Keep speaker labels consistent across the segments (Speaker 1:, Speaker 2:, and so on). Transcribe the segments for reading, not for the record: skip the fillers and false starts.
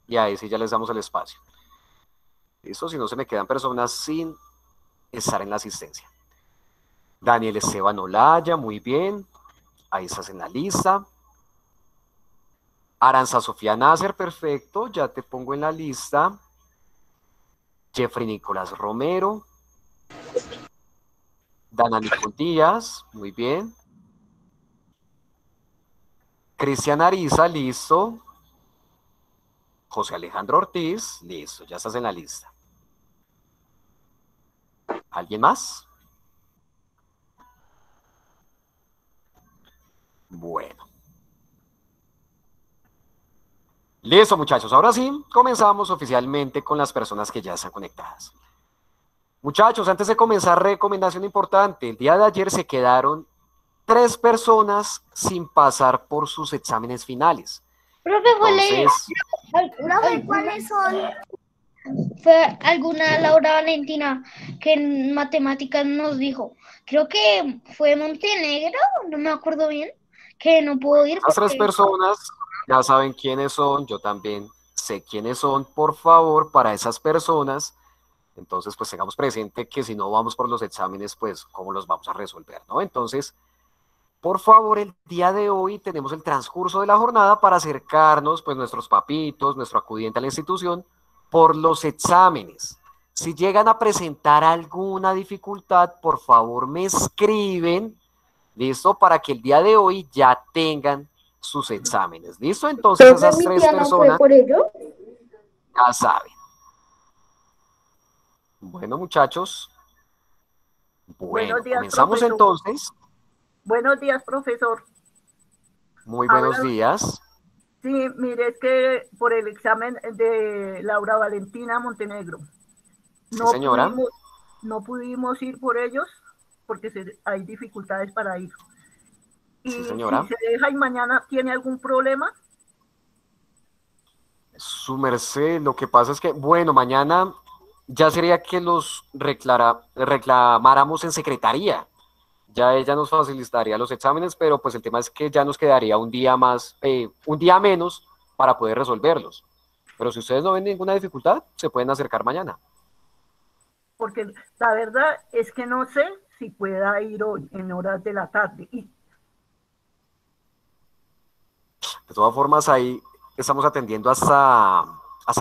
Speaker 1: y ahí sí ya les damos el espacio. ¿Listo? Si no se me quedan personas sin estar en la asistencia. Daniel Esteban Olaya, muy bien. Ahí estás en la lista. Aranza Sofía Nasser, perfecto, ya te pongo en la lista. Jeffrey Nicolás Romero. Dana Nicole Díaz, muy bien. Cristian Ariza, listo. José Alejandro Ortiz, listo, ya estás en la lista. ¿Alguien más? Bueno. Listo, muchachos. Ahora sí, comenzamos oficialmente con las personas que ya están conectadas. Muchachos, antes de comenzar, recomendación importante. El día de ayer se quedaron 3 personas sin pasar por sus exámenes finales.
Speaker 2: Profe,
Speaker 1: Entonces,
Speaker 3: Profe, ¿cuáles son?
Speaker 2: fue alguna Laura Valentina que en matemáticas nos dijo, creo que fue Montenegro, no me acuerdo bien, que no pudo ir
Speaker 1: esas 3
Speaker 2: porque...
Speaker 1: personas ya saben quiénes son, yo también sé quiénes son. Por favor, para esas personas, entonces pues tengamos presente que si no vamos por los exámenes, pues cómo los vamos a resolver, ¿no? Entonces, por favor, el día de hoy tenemos el transcurso de la jornada para acercarnos, pues nuestros papitos, nuestro acudiente a la institución, por los exámenes. Si llegan a presentar alguna dificultad, por favor me escriben, ¿listo? Para que el día de hoy ya tengan sus exámenes, ¿listo? Entonces
Speaker 3: Profe,
Speaker 1: esas
Speaker 3: mi
Speaker 1: 3
Speaker 3: tía no fue
Speaker 1: personas
Speaker 3: por ello.
Speaker 1: ya saben. Bueno, muchachos,
Speaker 4: Buenos
Speaker 1: bueno,
Speaker 4: días,
Speaker 1: comenzamos
Speaker 4: profesor.
Speaker 1: entonces.
Speaker 4: Buenos días, profesor.
Speaker 1: Muy buenos
Speaker 4: Habla,
Speaker 1: días.
Speaker 4: sí, mire, es que por el examen de Laura Valentina Montenegro,
Speaker 1: Sí,
Speaker 4: no
Speaker 1: señora.
Speaker 4: pudimos, no pudimos ir por ellos porque hay dificultades para ir.
Speaker 1: Sí,
Speaker 4: Y si
Speaker 1: señora.
Speaker 4: se deja y mañana tiene algún problema,
Speaker 1: Su merced, lo que pasa es que, bueno, mañana ya sería que los reclamáramos en secretaría. Ya ella nos facilitaría los exámenes, pero pues el tema es que ya nos quedaría un día más, un día menos para poder resolverlos. Pero si ustedes no ven ninguna dificultad, se pueden acercar mañana.
Speaker 4: porque la verdad es que no sé si pueda ir hoy en horas de la tarde. Y
Speaker 1: De todas formas, ahí estamos atendiendo hasta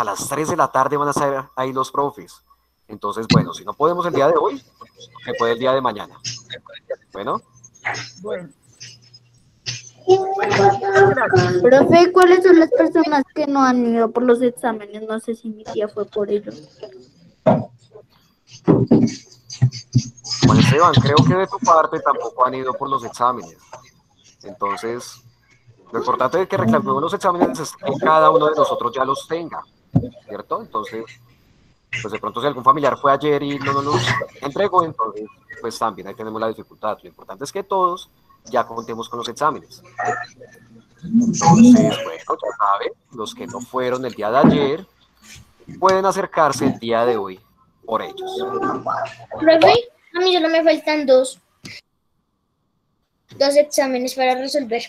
Speaker 1: las 3 de la tarde van a estar ahí los profes. Entonces, bueno, si no podemos el día de hoy, se puede el día de mañana. Bueno.
Speaker 4: bueno, bueno, muchas gracias.
Speaker 3: Profe, ¿cuáles son las personas que no han ido por los exámenes? No sé si mi tía fue por ello.
Speaker 1: Juan Esteban, creo que de tu parte tampoco han ido por los exámenes. Entonces, lo importante de que reclamemos los exámenes es que cada uno de nosotros ya los tenga, ¿cierto? Entonces, pues de pronto si algún familiar fue ayer y no nos los entregó, entonces, pues también ahí tenemos la dificultad. Lo importante es que todos ya contemos con los exámenes. Entonces, bueno, ya saben, los que no fueron el día de ayer pueden acercarse el día de hoy por ellos.
Speaker 2: Profe, a mí solo me faltan dos exámenes para resolver.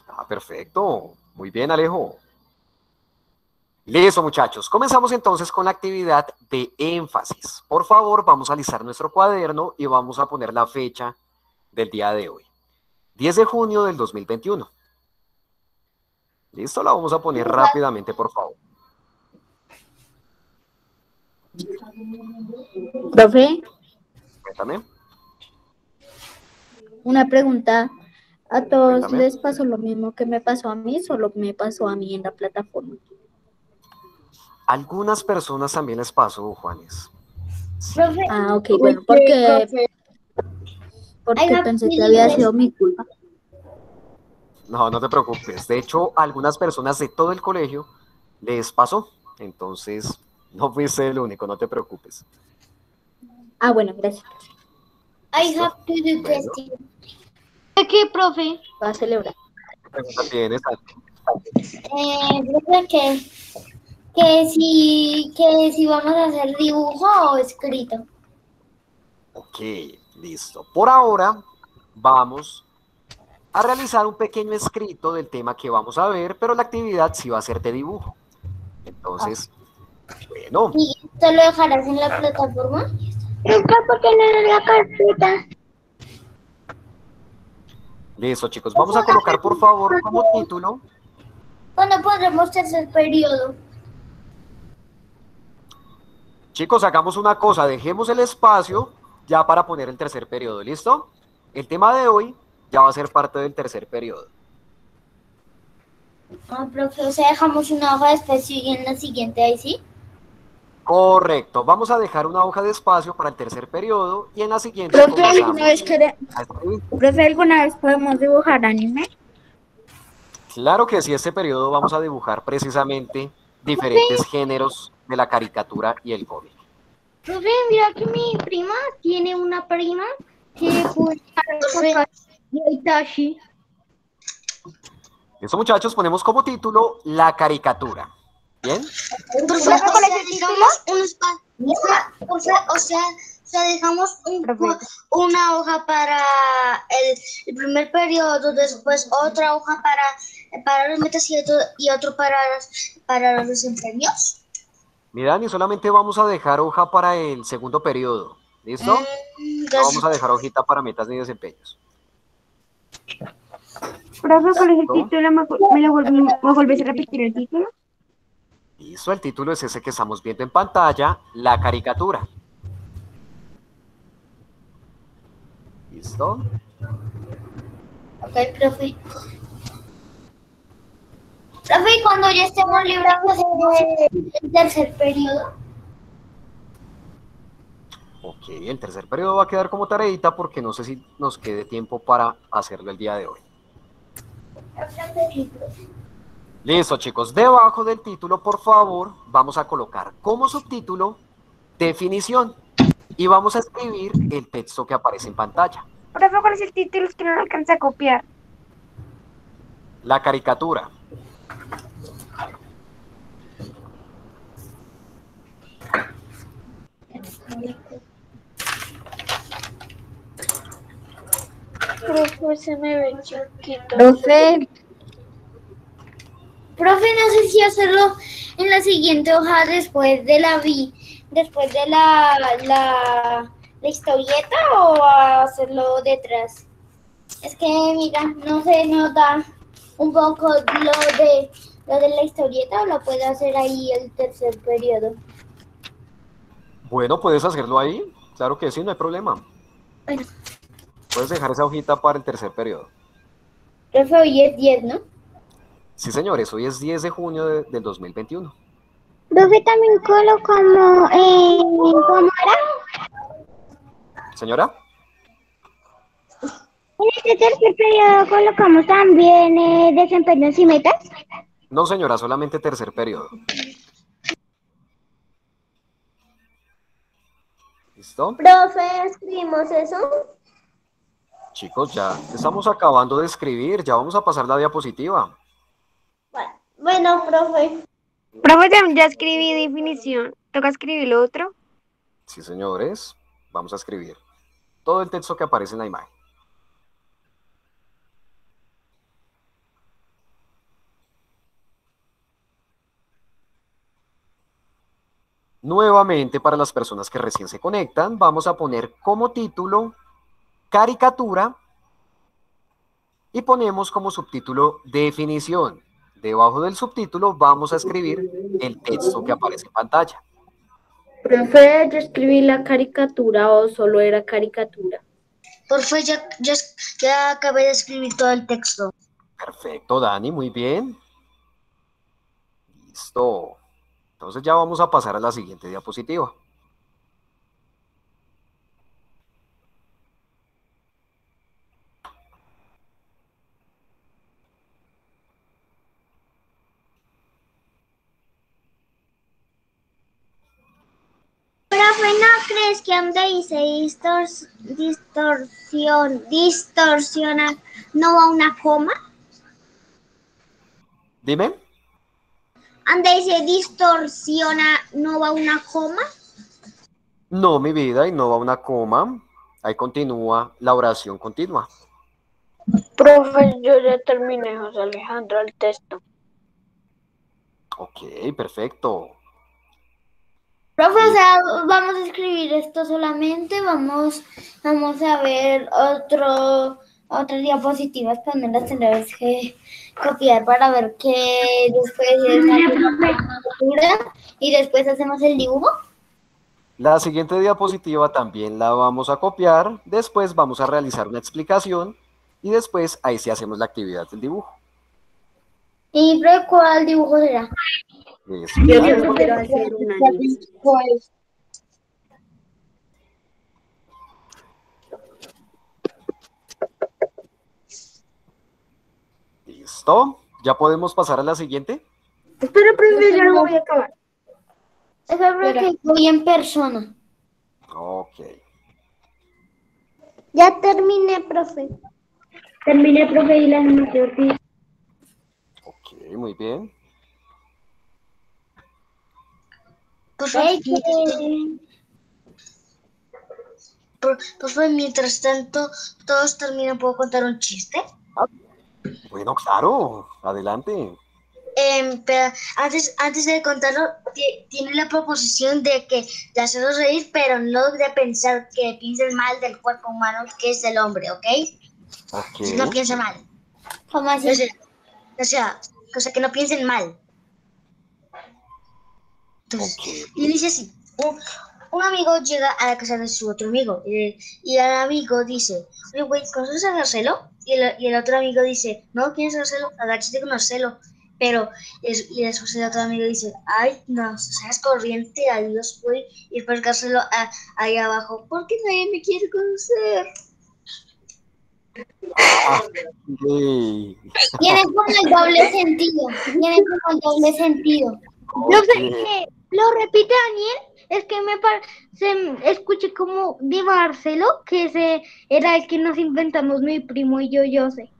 Speaker 1: Ah, perfecto. Muy bien, Alejo. Listo, muchachos. Comenzamos entonces con la actividad de énfasis. Por favor, vamos a alistar nuestro cuaderno y vamos a poner la fecha del día de hoy. 10 de junio del 2021. Listo, la vamos a poner rápidamente, por favor.
Speaker 3: Profe,
Speaker 1: Cuéntame,
Speaker 3: una pregunta. ¿A todos
Speaker 1: cuéntame.
Speaker 3: les pasó lo mismo que me pasó a mí? Solo me pasó a mí en la plataforma.
Speaker 1: Algunas personas también les pasó, Juanes. Sí.
Speaker 2: Profe,
Speaker 3: Ah, ok, bueno, porque pensé que había sido mi culpa.
Speaker 1: No, no te preocupes. De hecho, algunas personas de todo el colegio les pasó. Entonces, no fuiste el único, no te preocupes.
Speaker 3: Ah, bueno, gracias.
Speaker 2: I
Speaker 1: ¿Listo?
Speaker 2: have to do
Speaker 1: Bueno,
Speaker 2: testing. ¿De qué, profe?
Speaker 3: Voy a celebrar.
Speaker 1: ¿qué pregunta tienes?
Speaker 2: Profe, que si vamos a hacer dibujo o escrito.
Speaker 1: Ok, listo. Por ahora, vamos a realizar un pequeño escrito del tema que vamos a ver, pero la actividad sí va a ser de dibujo. Entonces, bueno.
Speaker 5: ¿Y esto lo dejarás en la plataforma?
Speaker 2: Nunca porque no era la carpeta.
Speaker 1: Listo, chicos. Vamos a colocar, por favor, como título.
Speaker 5: ¿Cuándo podremos tercer periodo?
Speaker 1: Chicos, hagamos una cosa. Dejemos el espacio ya para poner el tercer periodo. ¿Listo? El tema de hoy ya va a ser parte del tercer periodo.
Speaker 5: Ah, profe, o sea, dejamos una hoja de espacio y en la siguiente ahí sí.
Speaker 1: Correcto. Vamos a dejar una hoja de espacio para el tercer periodo y en la siguiente
Speaker 3: Profe,
Speaker 1: comenzamos
Speaker 3: ¿alguna vez,
Speaker 1: a escribir.
Speaker 3: profe, ¿alguna vez podemos dibujar anime?
Speaker 1: Claro que sí, este periodo vamos a dibujar precisamente diferentes géneros de la caricatura y el cómic.
Speaker 2: Profe, mira que mi prima tiene una prima que publica de Itachi.
Speaker 1: Listo, muchachos, ponemos como título la caricatura. ¿Bien?
Speaker 5: Profe, ¿cuál es el título? O sea, dejamos una hoja para el primer periodo, después otra hoja para los metas y otro para los desempeños.
Speaker 1: Mira, ni solamente vamos a dejar hoja para el segundo periodo. ¿Listo? No vamos a dejar hojita para metas ni desempeños.
Speaker 6: Profe, ¿cuál es el título? ¿Me volvés a repetir el título?
Speaker 1: Listo, el título es ese que estamos viendo en pantalla, la caricatura. ¿Listo?
Speaker 5: Ok, profe. Profe, ¿y cuando ya estemos librados del tercer periodo?
Speaker 1: Ok, el tercer periodo va a quedar como tareita porque no sé si nos quede tiempo para hacerlo el día de hoy. Listo, chicos. Debajo del título, por favor, vamos a colocar como subtítulo definición y vamos a escribir el texto que aparece en pantalla.
Speaker 6: Profe, ¿cuál es el título? Es que no lo alcanza a copiar.
Speaker 1: La caricatura.
Speaker 2: Profe, se me ve chiquito.
Speaker 3: Profe,
Speaker 5: Profe, no sé si hacerlo en la siguiente hoja después de la historieta o hacerlo detrás. Es que, mira, no sé, nos da un poco lo de la historieta o lo puede hacer ahí el tercer periodo.
Speaker 1: Bueno, puedes hacerlo ahí. Claro que sí, no hay problema.
Speaker 5: Bueno.
Speaker 1: Puedes dejar esa hojita para el tercer periodo.
Speaker 5: Profe, hoy es 10, ¿no?
Speaker 1: Sí, señores, hoy es 10 de junio del 2021.
Speaker 2: Profe, también colocamos ¿cómo era?
Speaker 1: ¿Señora?
Speaker 2: En este tercer periodo colocamos también desempeños y metas.
Speaker 1: No, señora, solamente tercer periodo. ¿Listo?
Speaker 2: Profe, ¿escribimos eso?
Speaker 1: Chicos, ya estamos acabando de escribir, ya vamos a pasar la diapositiva.
Speaker 2: Bueno, profe.
Speaker 6: Profe, ya escribí definición. ¿Toca escribir lo otro?
Speaker 1: Sí, señores, vamos a escribir todo el texto que aparece en la imagen. Nuevamente, para las personas que recién se conectan, vamos a poner como título caricatura y ponemos como subtítulo definición. Debajo del subtítulo vamos a escribir el texto que aparece en pantalla.
Speaker 3: profe, yo escribí la caricatura o solo era caricatura.
Speaker 5: Profe, ya acabé de escribir todo el texto.
Speaker 1: Perfecto, Dani, muy bien. Listo. Entonces ya vamos a pasar a la siguiente diapositiva.
Speaker 2: Profe, ¿no crees que donde dice distorsiona, no va una coma?
Speaker 1: Dime.
Speaker 2: Donde dice distorsiona, no va una coma.
Speaker 1: No, mi vida, y no va una coma. Ahí continúa la oración continua.
Speaker 6: Profe, yo ya terminé, José Alejandro, el texto.
Speaker 1: Ok, perfecto.
Speaker 2: Profe, o sea, vamos a escribir esto solamente, vamos a ver otras diapositivas, pero no las tendremos que copiar para ver qué después es la lectura y después hacemos el dibujo.
Speaker 1: La siguiente diapositiva también la vamos a copiar, después vamos a realizar una explicación y después ahí sí hacemos la actividad del dibujo.
Speaker 2: ¿Y profe, cuál dibujo será?
Speaker 1: Eso,
Speaker 3: Yo
Speaker 1: claro.
Speaker 3: solo quiero hacer una niña.
Speaker 1: ¿Listo? ¿Ya podemos pasar a la siguiente?
Speaker 3: Espera, profe, ya lo voy a acabar.
Speaker 2: Espero que voy en persona.
Speaker 1: Ok.
Speaker 2: Ya terminé, profe.
Speaker 6: Terminé, profe, y la animación.
Speaker 1: Ok, muy bien.
Speaker 5: Pues mientras tanto, todos terminan, ¿puedo contar un chiste?
Speaker 1: Bueno, claro, adelante.
Speaker 5: Pero antes de contarlo, tiene la proposición de hacerlos reír, pero no de pensar que piensen mal del cuerpo humano que es del hombre, ¿ok?
Speaker 1: Ok.
Speaker 5: No piensen mal.
Speaker 2: ¿Cómo así?
Speaker 5: O sea, que no piensen mal. Entonces,
Speaker 1: Ok.
Speaker 5: y dice así, un amigo llega a la casa de su otro amigo y el amigo dice, oye, güey, ¿conoces a Marcelo? Y el otro amigo dice, no, ¿quién es Marcelo? Agáchate con Marcelo. Pero, y después el otro amigo dice, ay, no, seas corriente, adiós, güey. Y después Marcelo ahí abajo, ¿por qué nadie me quiere conocer?
Speaker 1: Ah, sí.
Speaker 2: Tiene como el doble sentido. Tiene como el doble sentido. No sé qué. Lo repite Daniel. Es que se escuché como de Marcelo, que ese era el que nos inventamos mi primo y yo sé.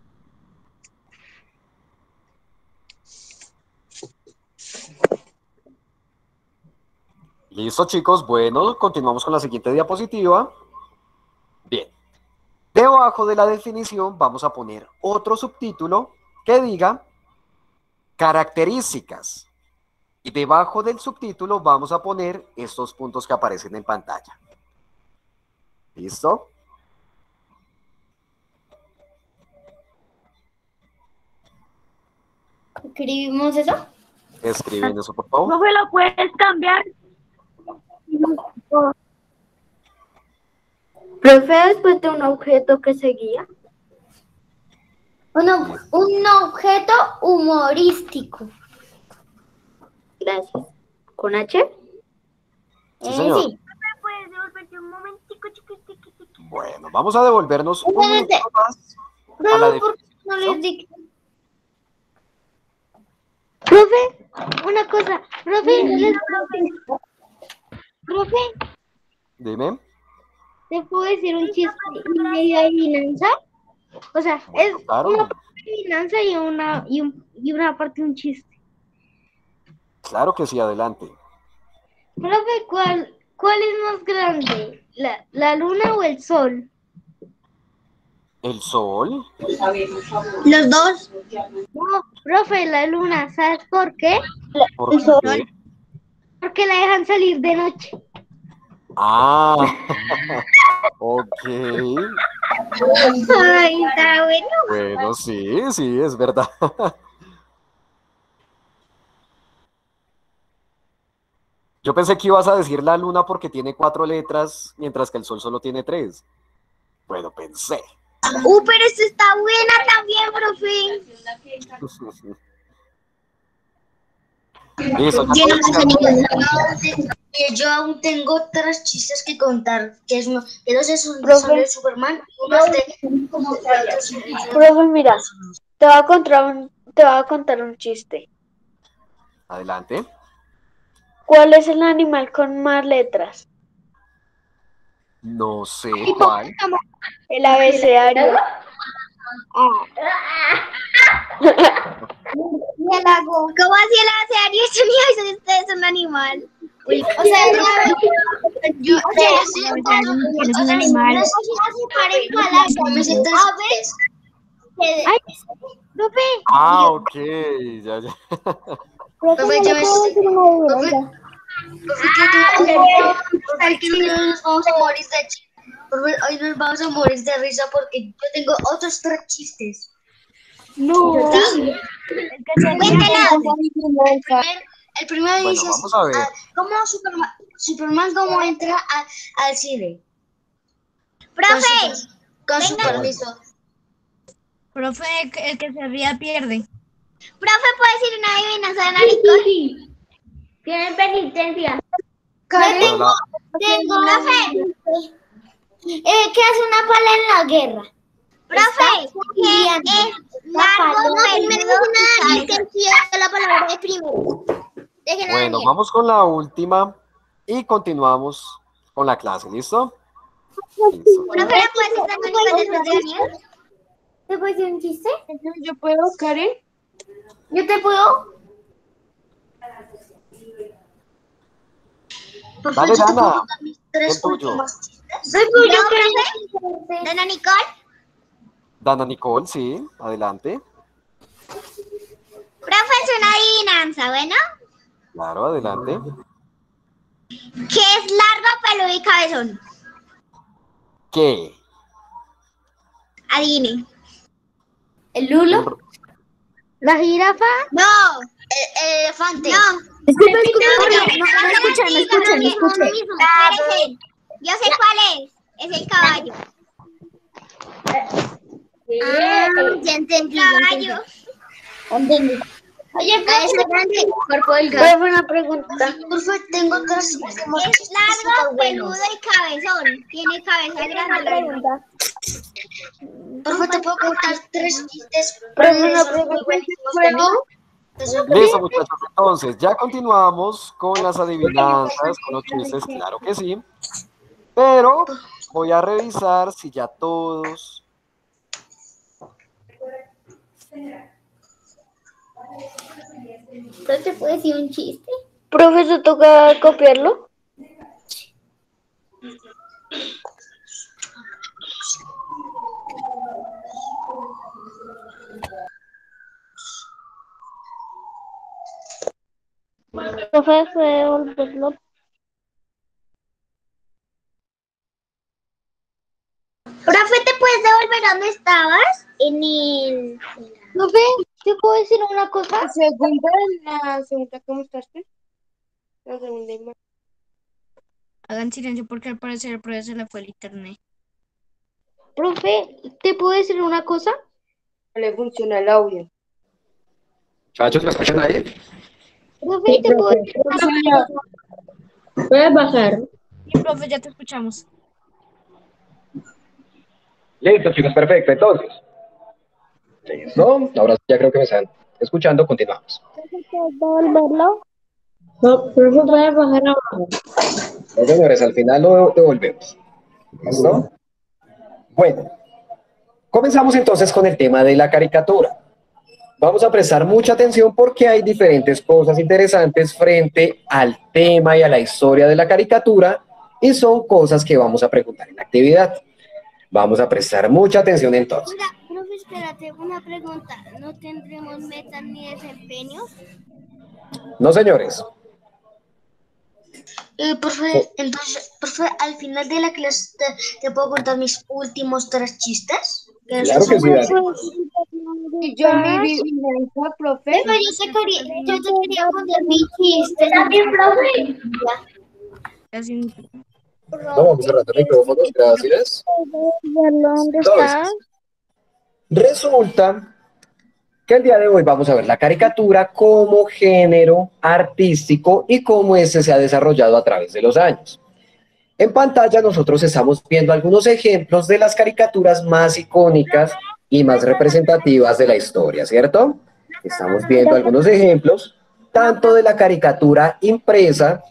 Speaker 1: Listo, chicos. Bueno, continuamos con la siguiente diapositiva. Bien. Debajo de la definición vamos a poner otro subtítulo que diga características. Y debajo del subtítulo vamos a poner estos puntos que aparecen en pantalla. ¿Listo?
Speaker 2: ¿Escribimos eso?
Speaker 1: Escriben eso, por favor.
Speaker 6: Profe, ¿lo puedes cambiar?
Speaker 3: Profe, después de un objeto que seguía.
Speaker 2: Un objeto humorístico.
Speaker 3: Gracias. ¿Con H?
Speaker 1: Sí, señor.
Speaker 2: Sí.
Speaker 6: ¿Puedes devolverte un momentico, chiquitico?
Speaker 1: Bueno, vamos a devolvernos un
Speaker 2: Espérate.
Speaker 1: minuto más a la
Speaker 2: Profe, ¿por qué no
Speaker 1: definición.
Speaker 2: les dicto? Profe, una cosa. Profe,
Speaker 1: Dime.
Speaker 2: ¿te puedo decir un chiste y medio adivinanza? O sea, es
Speaker 1: Claro,
Speaker 2: una parte de adivinanza y una parte de un chiste.
Speaker 1: claro que sí, adelante.
Speaker 2: Profe, ¿cuál es más grande? ¿La luna o el sol?
Speaker 1: ¿El sol?
Speaker 5: Los dos.
Speaker 2: No, profe, la luna. ¿Sabes por qué?
Speaker 1: ¿Por qué?
Speaker 2: Porque la dejan salir de noche.
Speaker 1: Ah, ok.
Speaker 2: Ay, está bueno.
Speaker 1: Bueno, sí, sí, es verdad. Yo pensé que ibas a decir la luna porque tiene 4 letras, mientras que el sol solo tiene 3. Bueno, pensé.
Speaker 2: Pero esta está buena también, profe.
Speaker 1: Listo,
Speaker 5: Yo aún tengo 3 chistes que contar, que es que dos son de Superman y uno de
Speaker 6: Profe, mira, te voy a contar un chiste.
Speaker 1: adelante.
Speaker 6: ¿Cuál es el animal con más letras?
Speaker 1: No sé cuál.
Speaker 6: El abecedario.
Speaker 2: ¿Cómo así el abecedario es un animal? O sea,
Speaker 6: Es un animal.
Speaker 2: me siento Ay, profe.
Speaker 1: Ah, ok, ya, ya.
Speaker 5: Profe, yo me Profe, que nos vamos a morir de Profe, hoy nos vamos a morir de risa porque yo tengo otros 3 chistes.
Speaker 6: No.
Speaker 5: El primero
Speaker 1: Bueno,
Speaker 5: dice
Speaker 1: vamos a ver.
Speaker 5: ¿cómo Superman cómo entra al cine?
Speaker 2: Profe.
Speaker 5: Con su
Speaker 2: Venga.
Speaker 5: permiso.
Speaker 7: Profe, el que se ría pierde.
Speaker 2: Profe, ¿puede decir una adivinación, Nicole?
Speaker 6: Tienen penitencia.
Speaker 1: Hola.
Speaker 2: Profe. ¿Qué hace una pala en la guerra? Profe, ¿qué es largo, peludo, que la palabra de primero?
Speaker 1: Bueno, vamos con la última y continuamos con la clase, ¿listo? Listo.
Speaker 2: Profe, ¿puede decir una adivinación? ¿Te puedo decir un chiste?
Speaker 6: ¿Yo puedo, Karen?
Speaker 2: ¿Yo te puedo?
Speaker 1: Dale,
Speaker 5: Yo te puedo
Speaker 1: Dana,
Speaker 5: contar mis 3
Speaker 1: el tuyo.
Speaker 5: últimos chistes.
Speaker 2: Profe. ¿Dana Nicole?
Speaker 1: Dana Nicole, sí, adelante.
Speaker 2: Profe, es una adivinanza, ¿bueno?
Speaker 1: Claro, adelante.
Speaker 2: ¿Qué es largo, peludo y cabezón?
Speaker 1: ¿Qué?
Speaker 2: Adivine. ¿El lulo?
Speaker 6: ¿La jirafa?
Speaker 2: No.
Speaker 5: El elefante.
Speaker 2: No.
Speaker 3: Disculpe, no escuchan.
Speaker 2: Espérense. Yo sé cuál es. Es el caballo. Ya entendí. Caballo. Oye, cabeza grande, cuerpo delgado.
Speaker 6: Profe, una pregunta.
Speaker 5: Profe, tengo 3 últimos
Speaker 2: Es
Speaker 5: chistes
Speaker 2: largo,
Speaker 5: súper
Speaker 2: peludo
Speaker 5: buenos.
Speaker 2: y cabezón. Tiene cabeza grande.
Speaker 5: Profe, te puedo contar 3 chistes.
Speaker 6: Profe, una
Speaker 5: Son muy buenísimos
Speaker 6: pregunta.
Speaker 5: de mí.
Speaker 1: Listo, muchachos. Entonces, ya continuamos con las adivinanzas, con los chistes, claro que sí. Pero voy a revisar si ya todos...
Speaker 2: ¿No te puedo decir un chiste?
Speaker 6: Profe, ¿se toca copiarlo? Profe, ¿puede devolverlo?
Speaker 2: Profe, ¿te puedes devolver a donde estabas? En el...
Speaker 6: Profe, ¿te puedo decir una cosa? La segunda, ¿cómo estás? La segunda imagen.
Speaker 7: Hagan silencio porque al parecer el profe se le fue el internet.
Speaker 6: Profe, ¿te puedo decir una cosa? No le funciona el audio.
Speaker 1: Muchachos, ¿me escuchan ahí?
Speaker 6: Profe, ¿te puedo decir una cosa?
Speaker 8: Puedes bajar.
Speaker 7: Sí, profe, ya te escuchamos.
Speaker 9: Listo, chicos, perfecto. Entonces, listo. Ahora sí ya creo que me están escuchando. Continuamos.
Speaker 6: ¿Devolverlo?
Speaker 8: No, profe, puedes bajar abajo.
Speaker 9: Bueno, señores, al final lo devolvemos. ¿Listo? Bueno, comenzamos entonces con el tema de la caricatura. Vamos a prestar mucha atención porque hay diferentes cosas interesantes frente al tema y a la historia de la caricatura y son cosas que vamos a preguntar en la actividad. Vamos a prestar mucha atención entonces.
Speaker 2: Mira, profe, espérate, una pregunta. ¿No tendremos metas ni desempeños?
Speaker 9: No, señores.
Speaker 5: Profe, entonces, profe, al final de la clase te puedo contar mis últimos 3 chistes.
Speaker 9: Claro que sí, dale.
Speaker 6: Yo mi vivencia, profe.
Speaker 2: Pero yo te quería contar mi chiste. ¿También, profe?
Speaker 7: Así,
Speaker 9: No, vamos cerrando micrófonos, gracias.
Speaker 6: ¿Dónde
Speaker 9: Entonces,
Speaker 6: está?
Speaker 9: resulta que el día de hoy vamos a ver la caricatura como género artístico y cómo este se ha desarrollado a través de los años. En pantalla nosotros estamos viendo algunos ejemplos de las caricaturas más icónicas y más representativas de la historia, ¿cierto? Estamos viendo algunos ejemplos, tanto de la caricatura impresa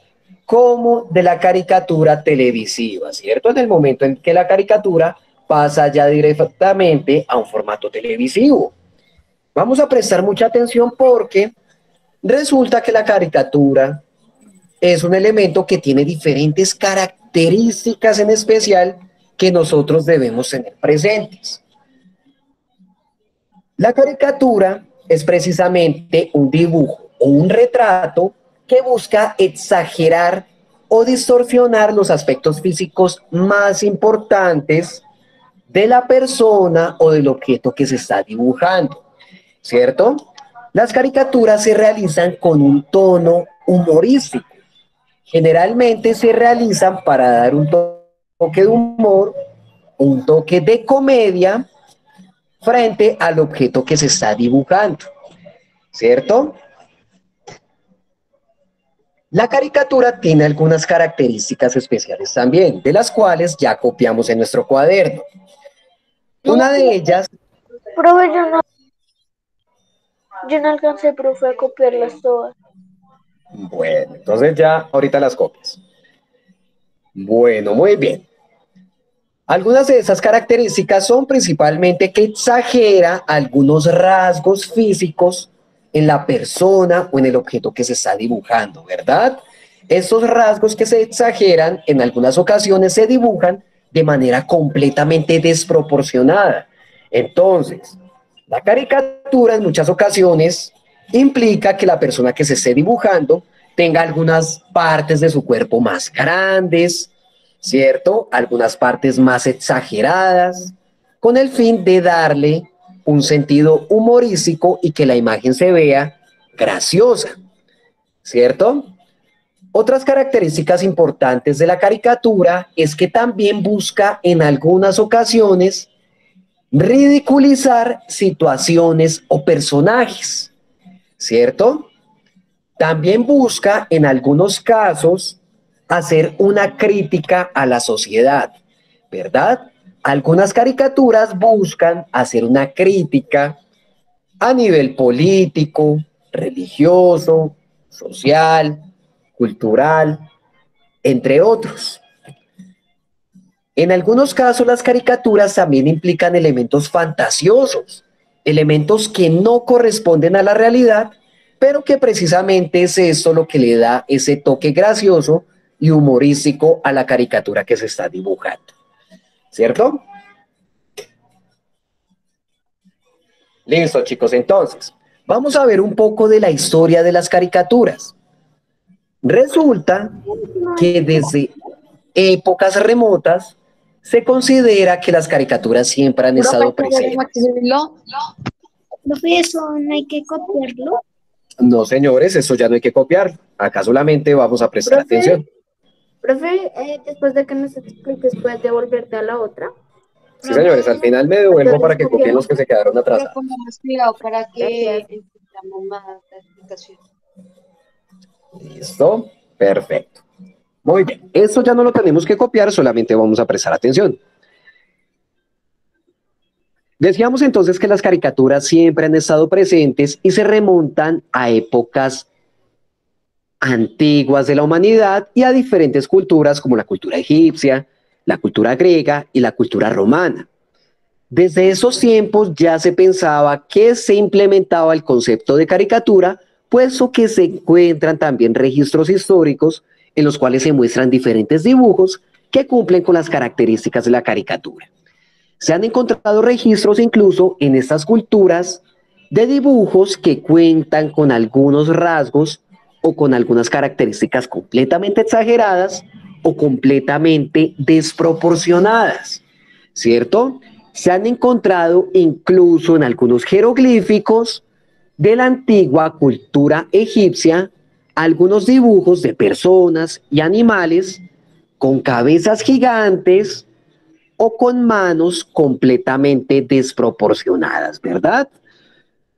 Speaker 9: como de la caricatura televisiva, ¿cierto? En el momento en que la caricatura pasa ya directamente a un formato televisivo. Vamos a prestar mucha atención porque resulta que la caricatura es un elemento que tiene diferentes características en especial que nosotros debemos tener presentes. La caricatura es precisamente un dibujo o un retrato que busca exagerar o distorsionar los aspectos físicos más importantes de la persona o del objeto que se está dibujando, ¿cierto? Las caricaturas se realizan con un tono humorístico. Generalmente se realizan para dar un toque de humor, un toque de comedia frente al objeto que se está dibujando, ¿cierto? La caricatura tiene algunas características especiales también, de las cuales ya copiamos en nuestro cuaderno. Una de ellas...
Speaker 6: Profe, yo no alcancé, profe, a copiarlas todas.
Speaker 9: Bueno, entonces ya ahorita las copias. Bueno, muy bien. Algunas de esas características son principalmente que exagera algunos rasgos físicos en la persona o en el objeto que se está dibujando, ¿verdad? Estos rasgos que se exageran en algunas ocasiones se dibujan de manera completamente desproporcionada. Entonces, la caricatura en muchas ocasiones implica que la persona que se esté dibujando tenga algunas partes de su cuerpo más grandes, ¿cierto? Algunas partes más exageradas, con el fin de darle un sentido humorístico y que la imagen se vea graciosa, ¿cierto? Otras características importantes de la caricatura es que también busca en algunas ocasiones ridiculizar situaciones o personajes, ¿cierto? También busca en algunos casos hacer una crítica a la sociedad, ¿verdad? Algunas caricaturas buscan hacer una crítica a nivel político, religioso, social, cultural, entre otros. En algunos casos las caricaturas también implican elementos fantasiosos, elementos que no corresponden a la realidad, pero que precisamente es esto lo que le da ese toque gracioso y humorístico a la caricatura que se está dibujando, ¿cierto? Listo, chicos, entonces, vamos a ver un poco de la historia de las caricaturas. Resulta que desde épocas remotas se considera que las caricaturas siempre han estado presentes.
Speaker 2: Profe, eso no hay que copiarlo.
Speaker 9: No, señores, eso ya no hay que copiar. Acá solamente vamos a prestar atención.
Speaker 3: Profe, después de que nos expliques, ¿puedes devolverte a la otra?
Speaker 9: Sí, señores, al final me devuelvo para que copien los que se quedaron atrasados.
Speaker 6: Pongamos cuidado para que entendamos más la explicación.
Speaker 9: Listo, perfecto. Muy bien, esto ya no lo tenemos que copiar, solamente vamos a prestar atención. Decíamos entonces que las caricaturas siempre han estado presentes y se remontan a épocas antiguas de la humanidad y a diferentes culturas como la cultura egipcia, la cultura griega y la cultura romana. Desde esos tiempos ya se pensaba que se implementaba el concepto de caricatura, puesto que se encuentran también registros históricos en los cuales se muestran diferentes dibujos que cumplen con las características de la caricatura. Se han encontrado registros incluso en estas culturas de dibujos que cuentan con algunos rasgos o con algunas características completamente exageradas o completamente desproporcionadas, ¿cierto? Se han encontrado incluso en algunos jeroglíficos de la antigua cultura egipcia algunos dibujos de personas y animales con cabezas gigantes o con manos completamente desproporcionadas, ¿verdad?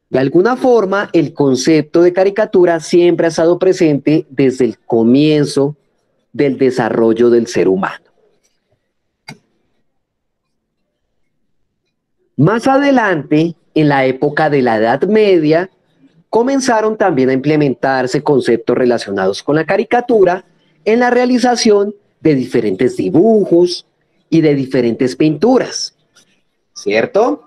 Speaker 9: De alguna forma, el concepto de caricatura siempre ha estado presente desde el comienzo del desarrollo del ser humano. Más adelante, en la época de la Edad Media, comenzaron también a implementarse conceptos relacionados con la caricatura en la realización de diferentes dibujos y de diferentes pinturas, ¿cierto?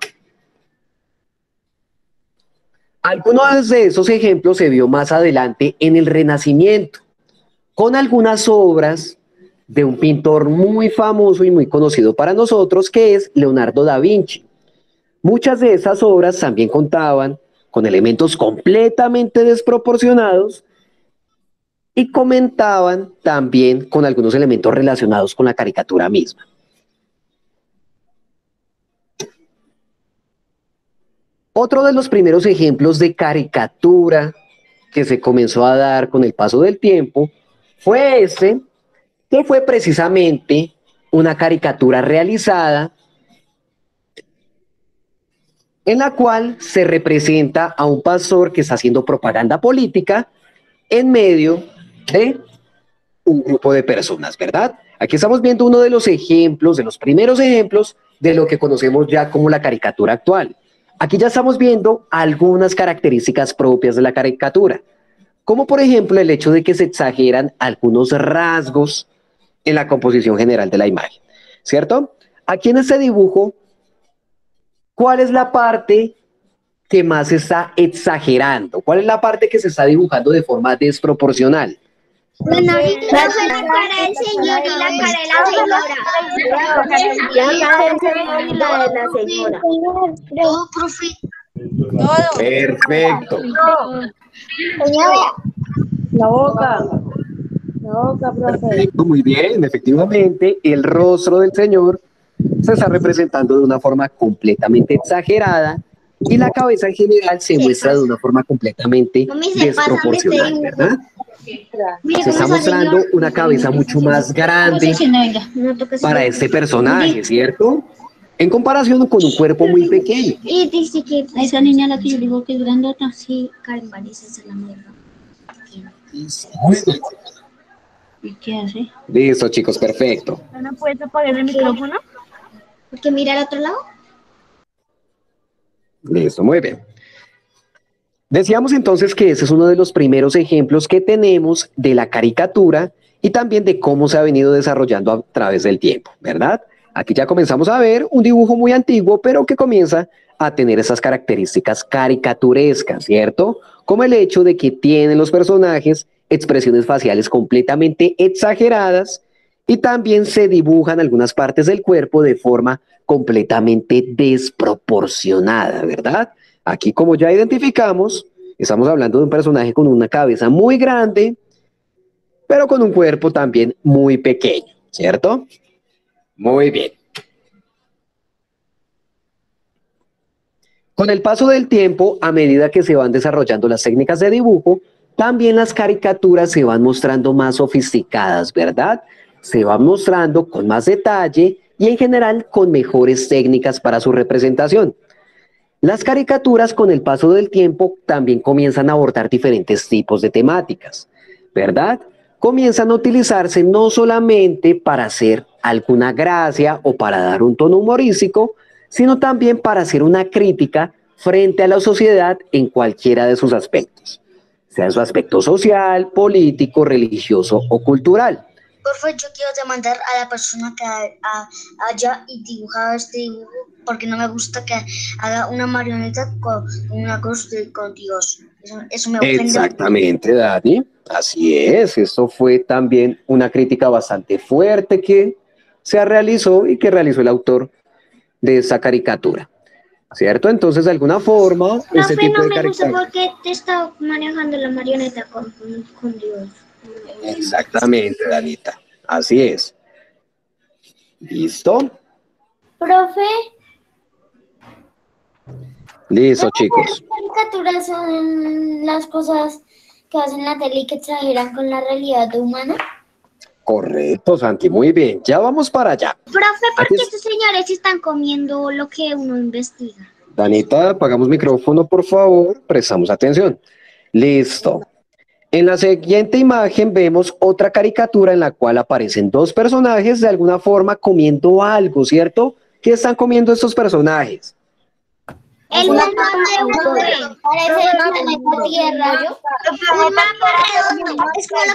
Speaker 9: Algunos de esos ejemplos se vio más adelante en el Renacimiento, con algunas obras de un pintor muy famoso y muy conocido para nosotros, que es Leonardo da Vinci. Muchas de esas obras también contaban con elementos completamente desproporcionados y comentaban también con algunos elementos relacionados con la caricatura misma. Otro de los primeros ejemplos de caricatura que se comenzó a dar con el paso del tiempo fue este, que fue precisamente una caricatura realizada en la cual se representa a un pastor que está haciendo propaganda política en medio de un grupo de personas, ¿verdad? Aquí estamos viendo uno de los ejemplos, de los primeros ejemplos de lo que conocemos ya como la caricatura actual. Aquí ya estamos viendo algunas características propias de la caricatura, como por ejemplo el hecho de que se exageran algunos rasgos en la composición general de la imagen, ¿cierto? Aquí en este dibujo, ¿cuál es la parte que más se está exagerando? ¿Cuál es la parte que se está dibujando de forma desproporcional?
Speaker 2: La cara del señor y la cara de la señora.
Speaker 5: No, profe.
Speaker 9: Perfecto.
Speaker 8: La boca. La boca, profe.
Speaker 9: Perfecto, muy bien. Efectivamente, el rostro del señor se está representando de una forma completamente exagerada y la cabeza en general se muestra de una forma completamente desproporcional, ¿verdad? Se está mostrando una cabeza mucho más grande para este personaje, ¿cierto? En comparación con un cuerpo muy pequeño.
Speaker 2: Y dice que a esa niña la que yo digo que es grandota, sí, Karen parece ser la modelo.
Speaker 9: Muy bien.
Speaker 2: ¿Y qué hace?
Speaker 9: Listo, chicos, perfecto.
Speaker 7: ¿No puedes apagar el micrófono?
Speaker 2: Porque mira al otro lado.
Speaker 9: Listo, muy bien. Decíamos entonces que ese es uno de los primeros ejemplos que tenemos de la caricatura y también de cómo se ha venido desarrollando a través del tiempo, ¿verdad? Aquí ya comenzamos a ver un dibujo muy antiguo, pero que comienza a tener esas características caricaturescas, ¿cierto? Como el hecho de que tienen los personajes expresiones faciales completamente exageradas y también se dibujan algunas partes del cuerpo de forma completamente desproporcionada, ¿verdad? Aquí, como ya identificamos, estamos hablando de un personaje con una cabeza muy grande, pero con un cuerpo también muy pequeño, ¿cierto? Muy bien. Con el paso del tiempo, a medida que se van desarrollando las técnicas de dibujo, también las caricaturas se van mostrando más sofisticadas, ¿verdad? Se van mostrando con más detalle y en general con mejores técnicas para su representación. Las caricaturas con el paso del tiempo también comienzan a abordar diferentes tipos de temáticas, ¿verdad? Comienzan a utilizarse no solamente para hacer alguna gracia o para dar un tono humorístico, sino también para hacer una crítica frente a la sociedad en cualquiera de sus aspectos, sea en su aspecto social, político, religioso o cultural.
Speaker 5: Porfa, yo quiero demandar a la persona que haya dibujado este dibujo porque no me gusta que haga una marioneta con una cruz con Dios. Eso me ofende.
Speaker 9: Exactamente, Dani. Así es. Esto fue también una crítica bastante fuerte que se realizó y que realizó el autor de esa caricatura. ¿Cierto? Entonces, de alguna forma, ese tipo de caricatura...
Speaker 2: No me gusta porque te está manejando la marioneta con Dios.
Speaker 9: Exactamente, Danita. Así es. ¿Listo?
Speaker 2: Profe.
Speaker 9: Listo, chicos.
Speaker 2: Las caricaturas son las cosas que hacen la tele y que exageran con la realidad humana.
Speaker 9: Correcto, Santi, muy bien. Ya vamos para allá.
Speaker 2: Profe, ¿por qué estos señores están comiendo lo que uno investiga?
Speaker 9: Danita, apagamos micrófono, por favor. Prestamos atención. Listo. En la siguiente imagen vemos otra caricatura en la cual aparecen dos personajes de alguna forma comiendo algo, ¿cierto? ¿Qué están comiendo estos personajes?
Speaker 2: El mapa de un tren. Parece el planeta Tierra. Un mapa redondo. Es como la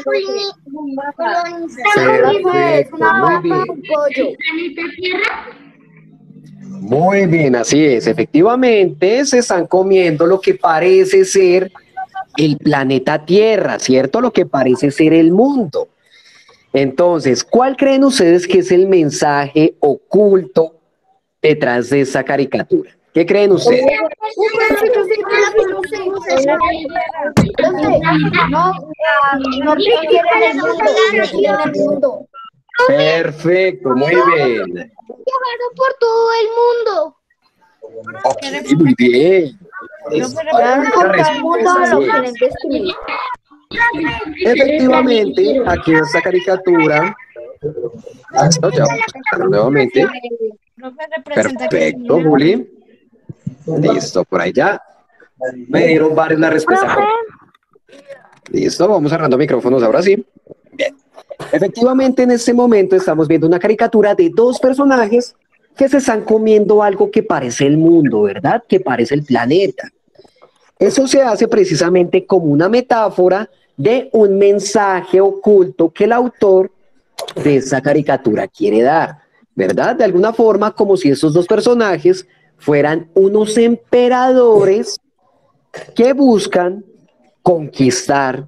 Speaker 9: Perfecto, muy bien. Muy bien, así es. Efectivamente, se están comiendo lo que parece ser el planeta Tierra, ¿cierto? Lo que parece ser el mundo. Entonces, ¿cuál creen ustedes que es el mensaje oculto detrás de esa caricatura? ¿Qué creen ustedes?
Speaker 3: No quieren el mundo, no quieren el mundo.
Speaker 9: Perfecto, muy bien.
Speaker 6: Viajaron por todo el mundo.
Speaker 9: Ok, muy bien. Efectivamente, aquí en esta caricatura, esto ya vamos a buscar nuevamente. Perfecto, Juli. Listo, por ahí ya. Me dieron varios la respuesta. Listo, vamos cerrando micrófonos ahora sí. Bien. Efectivamente, en este momento estamos viendo una caricatura de dos personajes que se están comiendo algo que parece el mundo, ¿verdad? Que parece el planeta. Eso se hace precisamente como una metáfora de un mensaje oculto que el autor de esa caricatura quiere dar, ¿verdad? De alguna forma, como si esos dos personajes fueran unos emperadores que buscan conquistar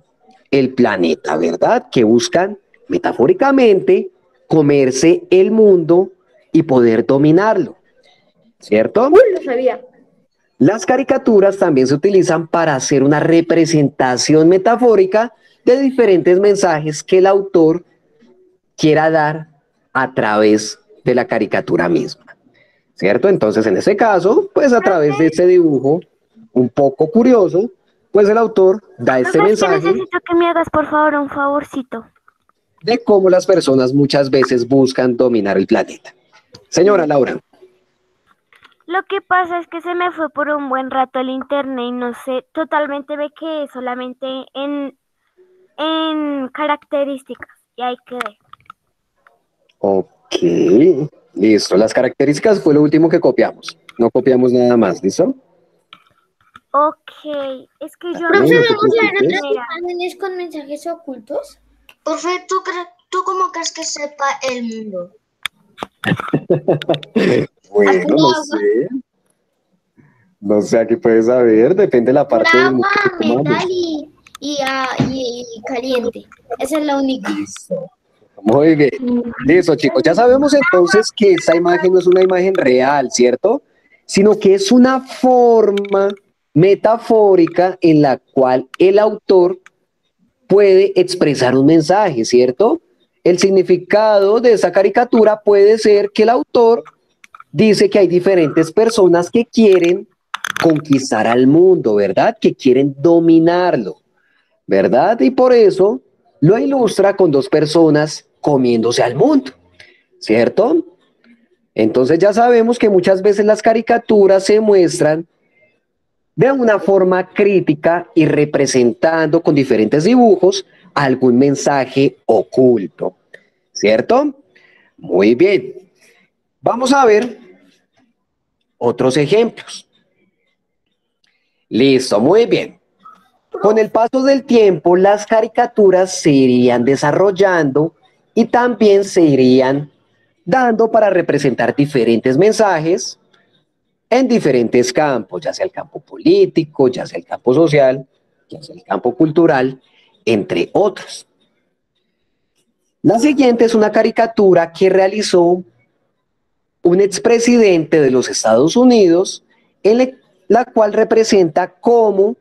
Speaker 9: el planeta, ¿verdad? Que buscan, metafóricamente, comerse el mundo y poder dominarlo, ¿cierto?
Speaker 3: Lo sabía.
Speaker 9: Las caricaturas también se utilizan para hacer una representación metafórica de diferentes mensajes que el autor quiera dar a través de la caricatura misma, ¿cierto? Entonces, en ese caso, pues a través de este dibujo un poco curioso, pues el autor da este mensaje.
Speaker 6: Necesito que me hagas, por favor, un favorcito.
Speaker 9: De cómo las personas muchas veces buscan dominar el planeta. Señora Laura.
Speaker 6: Lo que pasa es que se me fue por un buen rato el internet y no sé, totalmente me quedé solamente en características y ahí quedé.
Speaker 9: Ok, listo. Las características fue lo último que copiamos. No copiamos nada más, ¿listo?
Speaker 6: Ok, es que yo
Speaker 9: No,
Speaker 6: no
Speaker 9: no
Speaker 6: sé
Speaker 9: te
Speaker 2: ¿Vamos a ver
Speaker 9: preocupes.
Speaker 2: otras imágenes con mensajes ocultos?
Speaker 5: Profe, ¿tú cómo crees que sepa el mundo?
Speaker 9: Bueno, no sé. No sé, aquí puedes saber, depende de la parte del mundo
Speaker 2: Agua,
Speaker 9: que comamos.
Speaker 2: metal y caliente. Esa es la única.
Speaker 9: Muy bien. Listo, chicos. Ya sabemos entonces que esta imagen no es una imagen real, ¿cierto? Sino que es una forma metafórica en la cual el autor puede expresar un mensaje, ¿cierto? El significado de esa caricatura puede ser que el autor dice que hay diferentes personas que quieren conquistar al mundo, ¿verdad? Que quieren dominarlo, ¿verdad? Y por eso lo ilustra con dos personas comiéndose al mundo, ¿cierto? Entonces ya sabemos que muchas veces las caricaturas se muestran de una forma crítica y representando con diferentes dibujos algún mensaje oculto, ¿cierto? Muy bien. Vamos a ver otros ejemplos. Listo, muy bien. Con el paso del tiempo, las caricaturas se irían desarrollando y también se irían dando para representar diferentes mensajes en diferentes campos, ya sea el campo político, ya sea el campo social, ya sea el campo cultural, entre otros. La siguiente es una caricatura que realizó un expresidente de los Estados Unidos, en la cual representa cómo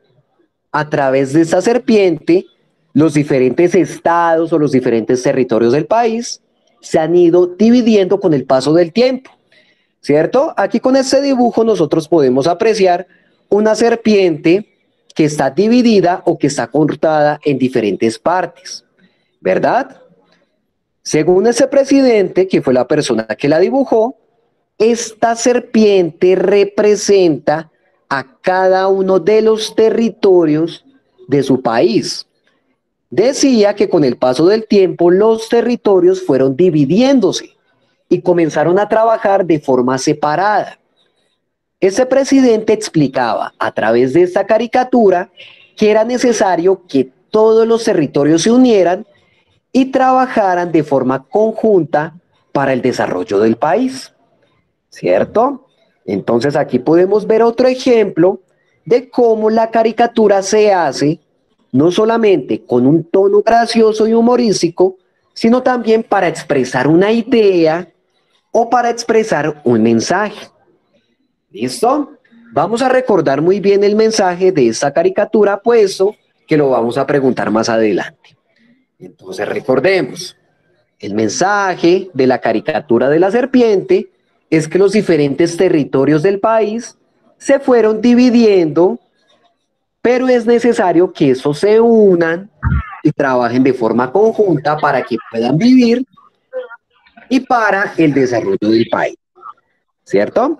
Speaker 9: a través de esta serpiente los diferentes estados o los diferentes territorios del país se han ido dividiendo con el paso del tiempo, ¿cierto? Aquí con este dibujo nosotros podemos apreciar una serpiente que está dividida o que está cortada en diferentes partes, ¿verdad? Según ese presidente, que fue la persona que la dibujó, esta serpiente representa a cada uno de los territorios de su país. Decía que con el paso del tiempo los territorios fueron dividiéndose y comenzaron a trabajar de forma separada. Ese presidente explicaba a través de esta caricatura que era necesario que todos los territorios se unieran y trabajaran de forma conjunta para el desarrollo del país, ¿cierto? Entonces aquí podemos ver otro ejemplo de cómo la caricatura se hace no solamente con un tono gracioso y humorístico, sino también para expresar una idea o para expresar un mensaje. ¿Listo? Vamos a recordar muy bien el mensaje de esta caricatura, puesto que lo vamos a preguntar más adelante. Entonces recordemos, el mensaje de la caricatura de la serpiente es que los diferentes territorios del país se fueron dividiendo, pero es necesario que estos se unan y trabajen de forma conjunta para que puedan vivir y para el desarrollo del país, ¿cierto?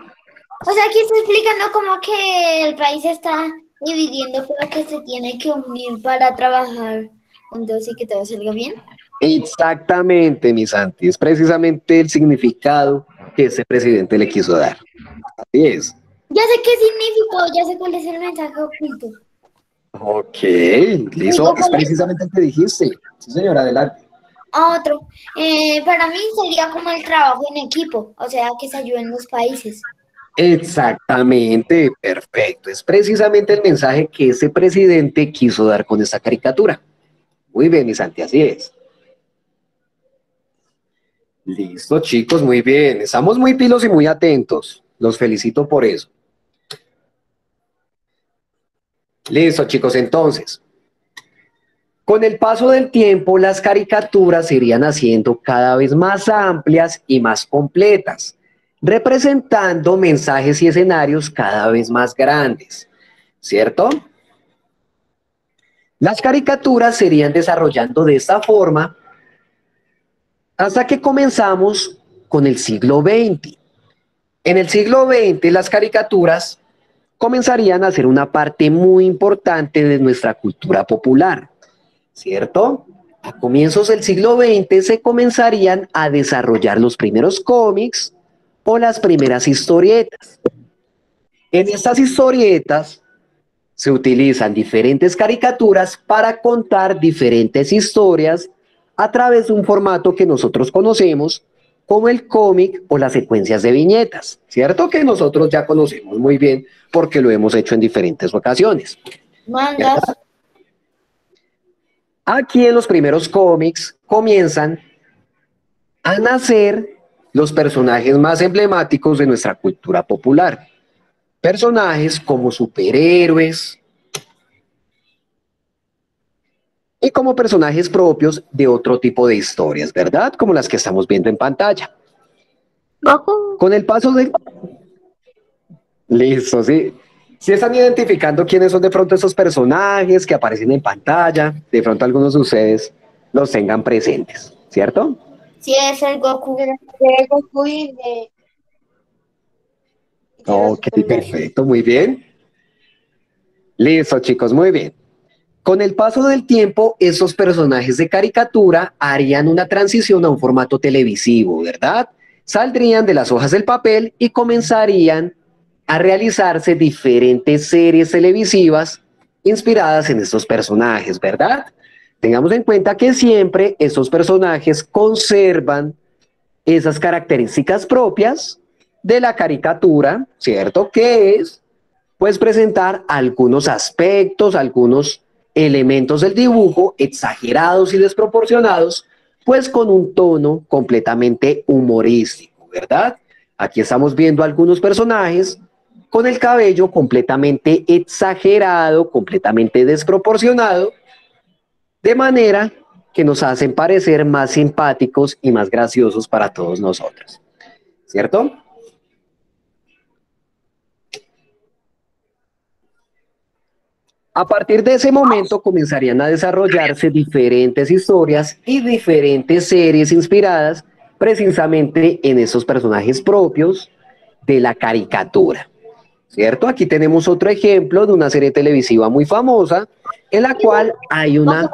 Speaker 2: O sea, aquí está explicando como que el país se está dividiendo, pero que se tiene que unir para trabajar juntos y que todo salga bien.
Speaker 9: Exactamente, mi Santi, es precisamente el significado que ese presidente le quiso dar. Así es.
Speaker 2: Ya sé qué significó, ya sé cuál es el mensaje oculto.
Speaker 9: Ok, listo, es precisamente el que dijiste. Sí, señora, adelante.
Speaker 2: Otro, para mí sería como el trabajo en equipo, o sea, que se ayuden los países.
Speaker 9: Exactamente, perfecto. Es precisamente el mensaje que ese presidente quiso dar con esta caricatura. Muy bien, mi Santi, así es. Listo, chicos, muy bien. Estamos muy pilos y muy atentos. Los felicito por eso. Listo, chicos, entonces. Con el paso del tiempo, las caricaturas se irían haciendo cada vez más amplias y más completas, representando mensajes y escenarios cada vez más grandes, ¿cierto? Las caricaturas se irían desarrollando de esta forma hasta que comenzamos con el siglo XX. En el siglo XX, las caricaturas comenzarían a ser una parte muy importante de nuestra cultura popular, ¿cierto? A comienzos del siglo XX se comenzarían a desarrollar los primeros cómics o las primeras historietas. En estas historietas se utilizan diferentes caricaturas para contar diferentes historias a través de un formato que nosotros conocemos como el cómic o las secuencias de viñetas, ¿cierto? Que nosotros ya conocemos muy bien porque lo hemos hecho en diferentes ocasiones.
Speaker 2: Mangas.
Speaker 9: Aquí en los primeros cómics comienzan a nacer los personajes más emblemáticos de nuestra cultura popular. Personajes como superhéroes y como personajes propios de otro tipo de historias, ¿verdad? Como las que estamos viendo en pantalla. Con el paso de... Listo, sí. Si están identificando quiénes son de pronto esos personajes que aparecen en pantalla, de pronto algunos de ustedes los tengan presentes, ¿cierto?
Speaker 2: Sí, es el Goku.
Speaker 6: De Goku y de...
Speaker 9: Ok, perfecto, muy bien. Listo, chicos, muy bien. Con el paso del tiempo, esos personajes de caricatura harían una transición a un formato televisivo, ¿verdad? Saldrían de las hojas del papel y comenzarían a realizarse diferentes series televisivas inspiradas en estos personajes, ¿verdad? Tengamos en cuenta que siempre estos personajes conservan esas características propias de la caricatura, ¿cierto? Que es, pues, presentar algunos aspectos, algunos elementos del dibujo exagerados y desproporcionados, pues con un tono completamente humorístico, ¿verdad? Aquí estamos viendo algunos personajes con el cabello completamente exagerado, completamente desproporcionado, de manera que nos hacen parecer más simpáticos y más graciosos para todos nosotros, ¿cierto? A partir de ese momento comenzarían a desarrollarse diferentes historias y diferentes series inspiradas precisamente en esos personajes propios de la caricatura, ¿cierto? Aquí tenemos otro ejemplo de una serie televisiva muy famosa en la cual hay una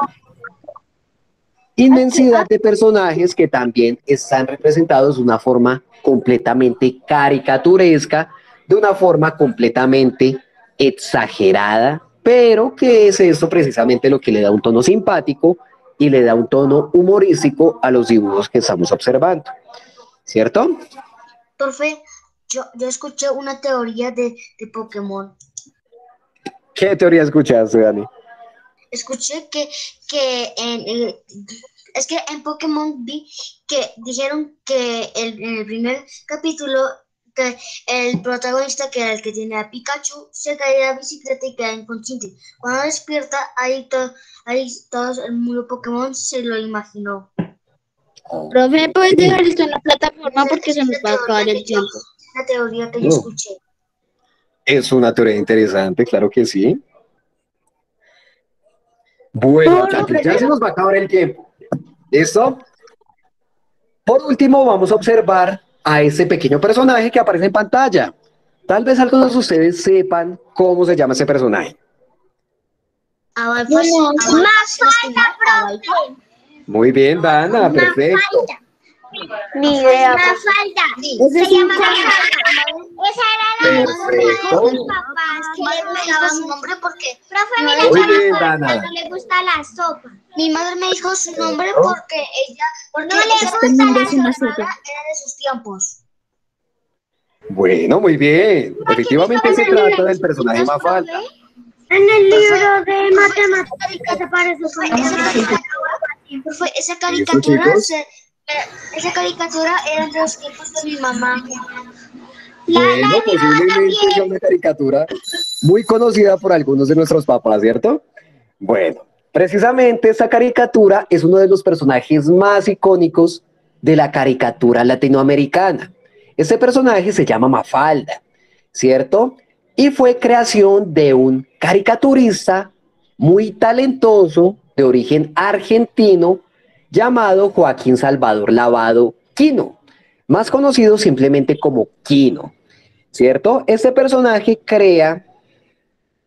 Speaker 9: inmensidad de personajes que también están representados de una forma completamente caricaturesca, de una forma completamente exagerada, pero que es esto precisamente lo que le da un tono simpático y le da un tono humorístico a los dibujos que estamos observando, ¿cierto?
Speaker 5: Profe, yo escuché una teoría de Pokémon.
Speaker 9: ¿Qué teoría escuchaste, Dani?
Speaker 5: Escuché que es que en Pokémon vi que dijeron que en el primer capítulo que el protagonista, que era el que tiene a Pikachu, se cae de la bicicleta y queda inconsciente. Cuando despierta, ahí todos el mundo Pokémon se lo imaginó.
Speaker 3: Profe, ¿puedes dejar esto en la plataforma porque se nos va a acabar el tiempo?
Speaker 5: La teoría que yo escuché.
Speaker 9: Es una teoría interesante, claro que sí. Bueno, muchachos, ya se nos va a acabar el tiempo. ¿Listo? Por último, vamos a observar a ese pequeño personaje que aparece en pantalla. Tal vez algunos de ustedes sepan cómo se llama ese personaje.
Speaker 2: Mafalda, profe.
Speaker 9: Muy bien, Dana, perfecto.
Speaker 6: Ni idea.
Speaker 2: Mafalda.
Speaker 3: Ese
Speaker 2: Se llama
Speaker 3: sí.
Speaker 2: Mafalda. Esa era la mejor de
Speaker 9: Perfecto.
Speaker 2: sus papás que le
Speaker 5: Me dijo su nombre porque
Speaker 2: Profe, mira,
Speaker 9: Muy
Speaker 2: esa
Speaker 9: bien,
Speaker 2: Mafalda
Speaker 9: Dana.
Speaker 2: no le gusta la sopa.
Speaker 5: mi madre me dijo su nombre porque
Speaker 2: No le
Speaker 5: esa
Speaker 2: gusta
Speaker 3: mundo
Speaker 2: la
Speaker 3: es una
Speaker 2: sopa.
Speaker 3: sopa.
Speaker 5: era de sus tiempos.
Speaker 9: Bueno, muy bien. Efectivamente se trata del personaje Mafalda.
Speaker 2: En el libro de matemáticas aparece su
Speaker 5: Esa
Speaker 9: chicos.
Speaker 5: esa caricatura era de los tiempos de mi mamá.
Speaker 9: Bueno, posiblemente sea una caricatura muy conocida por algunos de nuestros papás, ¿cierto? Bueno, precisamente esta caricatura es uno de los personajes más icónicos de la caricatura latinoamericana. Este personaje se llama Mafalda, ¿cierto? Y fue creación de un caricaturista muy talentoso de origen argentino llamado Joaquín Salvador Lavado Quino, más conocido simplemente como Quino, ¿cierto? Este personaje crea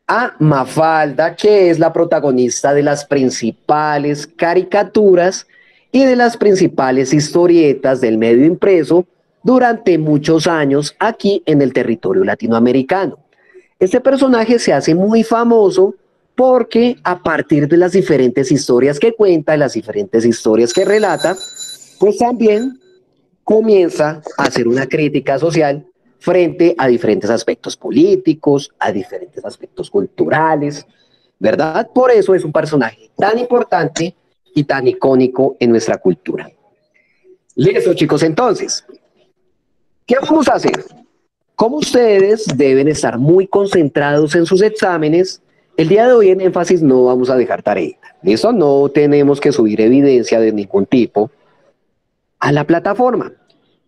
Speaker 9: a Mafalda, que es la protagonista de las principales caricaturas y de las principales historietas del medio impreso durante muchos años aquí en el territorio latinoamericano. Este personaje se hace muy famoso porque a partir de las diferentes historias que cuenta, las diferentes historias que relata, pues también comienza a hacer una crítica social frente a diferentes aspectos políticos, a diferentes aspectos culturales, ¿verdad? Por eso es un personaje tan importante y tan icónico en nuestra cultura. Listo, chicos, entonces, ¿qué vamos a hacer? Como ustedes deben estar muy concentrados en sus exámenes, el día de hoy en énfasis no vamos a dejar tarea. ¿Listo? No tenemos que subir evidencia de ningún tipo a la plataforma.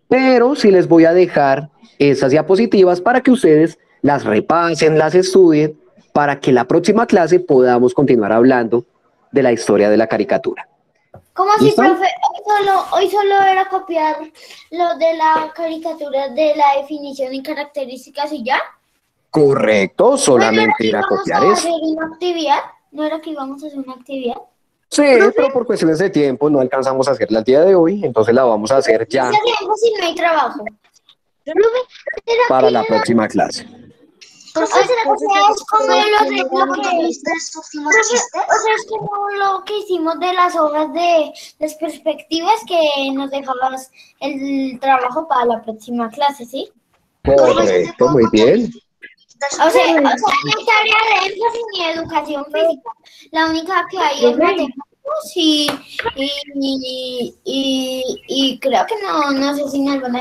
Speaker 9: Pero sí les voy a dejar esas diapositivas para que ustedes las repasen, las estudien, para que la próxima clase podamos continuar hablando de la historia de la caricatura.
Speaker 2: ¿Cómo así,
Speaker 9: ¿Listo?
Speaker 2: profe? Hoy solo era copiar lo de la caricatura de la definición y características y ya.
Speaker 9: Correcto, solamente
Speaker 2: ¿No
Speaker 9: era
Speaker 2: era que
Speaker 9: copiar
Speaker 2: íbamos a
Speaker 9: eso.
Speaker 2: hacer una actividad? ¿No era que íbamos a hacer una actividad?
Speaker 9: Sí, pero por cuestiones de tiempo no alcanzamos a hacerla el día de hoy, entonces la vamos a hacer ya
Speaker 2: Ese tiempo si no hay trabajo.
Speaker 9: para la próxima clase.
Speaker 2: Profe, es como es como lo que hicimos de las hojas de las perspectivas que nos dejabas el trabajo para la próxima clase, ¿sí?
Speaker 9: Correcto, muy bien.
Speaker 2: O sea, no hay tarea de énfasis ni educación física. La única que hay es matemáticas y creo que no sé si nos van a